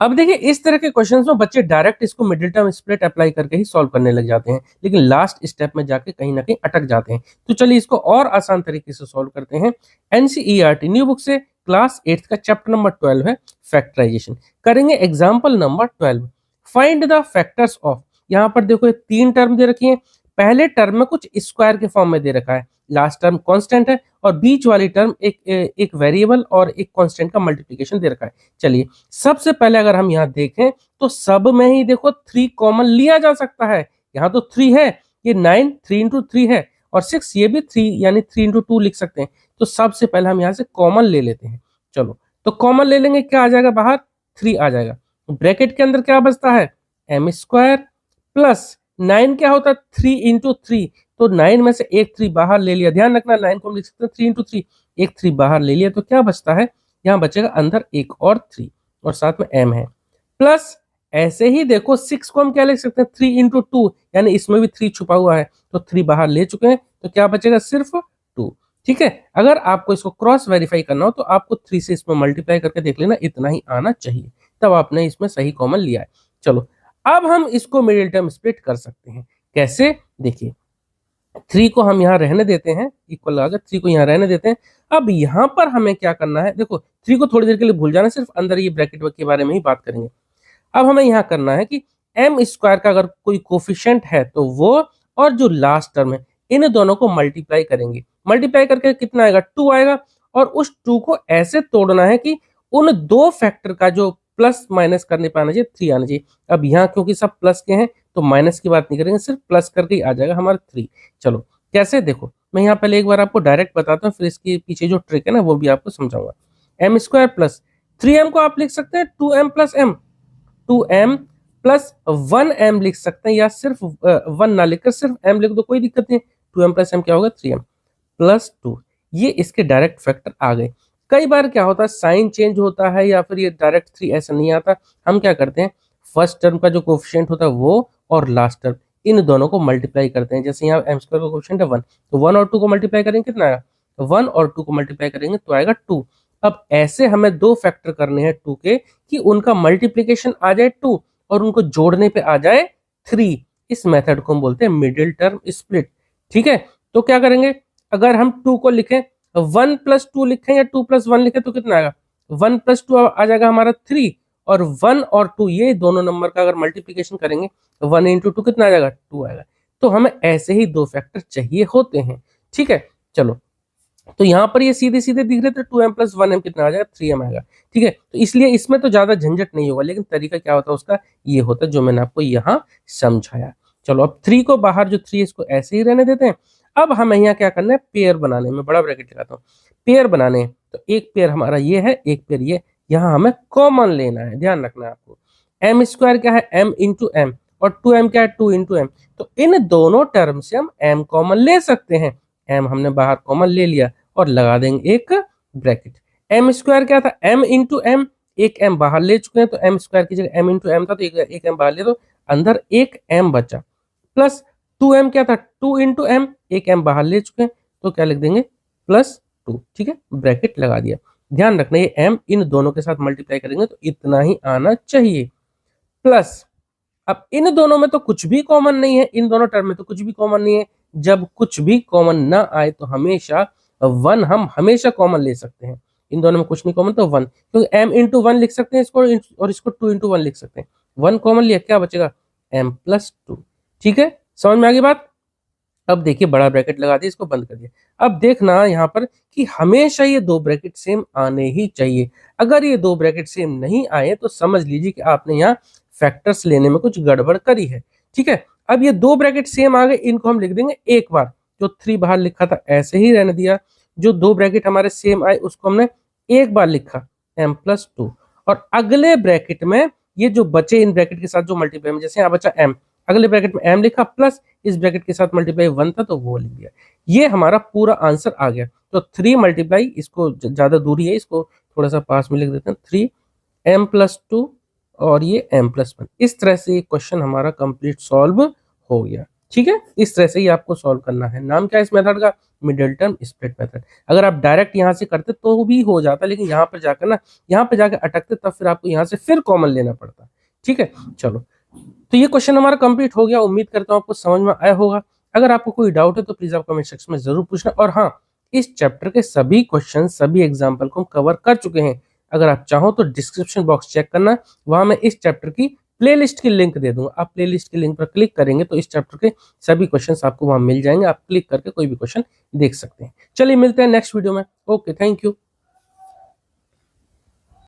अब देखिए इस तरह के क्वेश्चंस में बच्चे डायरेक्ट इसको मिडिल टर्म स्प्लिट अप्लाई करके ही सॉल्व करने लग जाते हैं, लेकिन लास्ट स्टेप में जाके कहीं ना कहीं अटक जाते हैं। तो चलिए इसको और आसान तरीके से सॉल्व करते हैं। एनसीईआरटी न्यू बुक से क्लास 8 का चैप्टर नंबर 12 है फैक्टराइजेशन। करेंगे example number 12। Find the factors of. यहाँ पर देखो ये 3 टर्म दे रखी है। पहले टर्म में कुछ स्क्वायर के फॉर्म में दे रखा है, लास्ट टर्म कांस्टेंट है, और बीच वाली टर्म एक वेरिएबल और एक कांस्टेंट का मल्टीप्लिकेशन दे रखा है। चलिए सबसे पहले अगर हम यहाँ देखें तो सब में ही देखो 3 कॉमन लिया जा सकता है। यहाँ तो 3 है, ये 9 3 इंटू 3 है, और 6 ये भी 3 यानी 3 इंटू 2 लिख सकते हैं। तो सबसे पहले हम यहाँ से कॉमन ले लेते हैं। चलो तो कॉमन ले लेंगे, क्या आ जाएगा बाहर, 3 आ जाएगा। ब्रैकेट के अंदर क्या बचता है, एम स्क्वायर प्लस 9 क्या होता है 3 इंटू 3, तो 9 में से एक 3 बाहर ले लिया। ध्यान रखना 9 को हम लिख सकते हैं 3 इंटू 3, एक 3 बाहर ले लिया तो क्या बचता है, यहाँ बचेगा अंदर एक और 3 और साथ में m है। प्लस ऐसे ही देखो 6 को हम क्या लिख सकते हैं 3 इंटू 2, यानी इसमें भी 3 छुपा हुआ है, तो 3 बाहर ले चुके हैं तो क्या बचेगा सिर्फ 2। ठीक है, अगर आपको इसको क्रॉस वेरीफाई करना हो तो आपको 3 से इसमें मल्टीप्लाई करके देख लेना, इतना ही आना चाहिए, तब आपने इसमें सही कॉमन लिया है। चलो अब हम इसको मिडिल टर्म स्प्लिट कर सकते हैं। कैसे, देखिए 3 को हम यहाँ रहने देते हैं, इक्वल लगा 3 को यहाँ रहने देते हैं। अब यहाँ पर हमें क्या करना है, देखो 3 को थोड़ी देर के लिए भूल जाना, सिर्फ अंदर ये ब्रैकेट के बारे में ही बात करेंगे। अब हमें यहाँ करना है कि एम स्क्वायर का अगर कोई कोफिशिएंट है तो वो, और जो लास्ट टर्म है, इन दोनों को मल्टीप्लाई करेंगे। मल्टीप्लाई करके कितना आएगा, 2 आएगा, और उस 2 को ऐसे तोड़ना है कि उन दो फैक्टर का जो प्लस माइनस करने पे आना चाहिए 3 आना चाहिए। अब यहाँ क्योंकि सब प्लस के हैं तो माइनस की बात नहीं करेंगे, सिर्फ प्लस करके ही आ जाएगा हमारा 3। चलो कैसे, देखो मैं यहाँ पहले एक बार आपको डायरेक्ट बताता हूँ, फिर इसके पीछे जो ट्रिक है ना वो भी आपको समझाऊंगा। एम स्क्वायर प्लस 3m को आप लिख सकते हैं 2m plus m, 2m plus 1m लिख सकते हैं, या सिर्फ 1 ना लिखकर सिर्फ m लिख दो, कोई दिक्कत नहीं। 2m प्लस m क्या होगा 3m प्लस 2, ये इसके डायरेक्ट फैक्टर आ गए। कई बार क्या होता है साइन चेंज होता है या फिर ये डायरेक्ट 3 ऐसा नहीं आता, हम क्या करते हैं फर्स्ट टर्म का जो कोफिशिएंट होता है वो और लास्ट टर्म इन दोनों को मल्टीप्लाई करते हैं। जैसे यहाँ एम स्क्वायर का कोफिशिएंट है 1, तो 1 और 2 को मल्टीप्लाई करेंगे कितना आएगा, 1 और 2 को मल्टीप्लाई करेंगे तो आएगा 2। अब ऐसे हमें दो फैक्टर करने हैं 2 के कि उनका मल्टीप्लीकेशन आ जाए 2 और उनको जोड़ने पे आ जाए 3। इस मेथड को हम बोलते हैं मिडिल टर्म स्प्लिट। ठीक है, तो क्या करेंगे, अगर हम 2 को लिखें 1 प्लस 2 लिखें या 2 प्लस 1 लिखें तो कितना आएगा, 1 प्लस 2 आ जाएगा हमारा 3, और 1 और 2 ये दोनों नंबर का अगर मल्टीप्लीकेशन करेंगे 1 इंटू 2 कितना आ जाएगा 2 आएगा। तो हमें ऐसे ही दो फैक्टर चाहिए होते हैं। ठीक है, चलो तो यहाँ पर ये सीधे सीधे दिख रहे थे 2m प्लस 1m कितना आ जाएगा 3m आएगा। ठीक है, तो इसलिए इसमें तो ज्यादा झंझट नहीं होगा, लेकिन तरीका क्या होता है उसका, ये होता है जो मैंने आपको यहाँ समझाया। चलो अब 3 को बाहर, जो 3 इसको ऐसे ही रहने देते हैं। अब हमें यहाँ क्या करना है, पेयर बनाने में, बड़ा ब्रैकेट लगाता हूँ, पेयर बनाने हैं। तो एक पेयर हमारा ये है, एक पेयर ये, यहाँ हमें कॉमन लेना है। ध्यान रखना है आपको, एम स्क्वायर क्या है m इंटू एम, और 2m क्या है 2 इंटू एम, तो इन दोनों टर्म से हम m कॉमन ले सकते हैं। m हमने बाहर कॉमन ले लिया और लगा देंगे एक ब्रैकेट। एम स्क्वायर क्या था m इंटू एम, एक m बाहर ले चुके हैं तो m स्क्वायर की जगह m इंटू एम था, तो एक m बाहर ले दो, अंदर एक m बचा। प्लस 2m क्या था 2 इंटू एम, एक m बाहर ले चुके हैं तो क्या लिख देंगे प्लस 2। ठीक है, ब्रैकेट लगा दिया। ध्यान रखना ये m इन दोनों के साथ मल्टीप्लाई करेंगे तो इतना ही आना चाहिए। प्लस अब इन दोनों में तो कुछ भी कॉमन नहीं है, इन दोनों टर्म में तो कुछ भी कॉमन नहीं है। जब कुछ भी कॉमन ना आए तो हमेशा 1 हम हमेशा कॉमन ले सकते हैं। इन दोनों में कुछ नहीं कॉमन तो 1, क्योंकि m इंटू 1 लिख सकते हैं इसको, और इसको 2 इंटू 1 लिख सकते हैं। 1 कॉमन लिया, क्या बचेगा m प्लस 2। ठीक है, समझ में आ गई बात। अब देखिए बड़ा ब्रैकेट लगा दिया, इसको बंद कर दिया। अब देखना यहाँ पर कि हमेशा ये दो ब्रैकेट सेम आने ही चाहिए। अगर ये दो ब्रैकेट सेम नहीं आए तो समझ लीजिए कि आपने यहाँ फैक्टर्स लेने में कुछ गड़बड़ करी है। ठीक है, अब ये दो ब्रैकेट सेम आ गए, इनको हम लिख देंगे एक बार। जो 3 बाहर लिखा था ऐसे ही रहने दिया, जो दो ब्रैकेट हमारे सेम आए उसको हमने एक बार लिखा m प्लस 2, और अगले ब्रैकेट में ये जो बचे इन ब्रैकेट के साथ जो मल्टीप्लाई में, जैसे यहाँ बचा m, अगले ब्रैकेट में m लिखा, प्लस इस ब्रैकेट के साथ मल्टीप्लाई 1 था तो वो लिख दिया। ये हमारा पूरा आंसर आ गया। तो 3 मल्टीप्लाई, इसको ज्यादा दूरी है इसको थोड़ा सा पास में लिख देते हैं, 3m प्लस 2 और ये m प्लस 1। इस तरह से क्वेश्चन हमारा कंप्लीट सॉल्व हो गया। ठीक है, इस तरह से ही आपको सॉल्व करना है। नाम क्या है इस मेथड का, मिडिल टर्म स्प्लिट मेथड। अगर आप डायरेक्ट यहाँ से करते तो भी हो जाता, लेकिन यहाँ पर जाकर ना, यहाँ पे जाकर अटकते, तब फिर आपको यहाँ से फिर कॉमन लेना पड़ता। ठीक है, चलो, तो ये क्वेश्चन हमारा कंप्लीट हो गया। उम्मीद करता हूँ आपको समझ में आया होगा। अगर आपको कोई डाउट है तो प्लीज आप कमेंट सेक्शन में जरूर पूछना। और हाँ, इस चैप्टर के सभी क्वेश्चन, सभी एग्जाम्पल को हम कवर कर चुके हैं। अगर आप चाहो तो डिस्क्रिप्शन बॉक्स चेक करना, वहां मैं इस चैप्टर की प्लेलिस्ट की लिंक दे दूंगा। आप प्लेलिस्ट की लिंक पर क्लिक करेंगे तो इस चैप्टर के सभी क्वेश्चंस आपको वहां मिल जाएंगे। आप क्लिक करके कोई भी क्वेश्चन देख सकते हैं। चलिए मिलते हैं नेक्स्ट वीडियो में। Okay, thank you.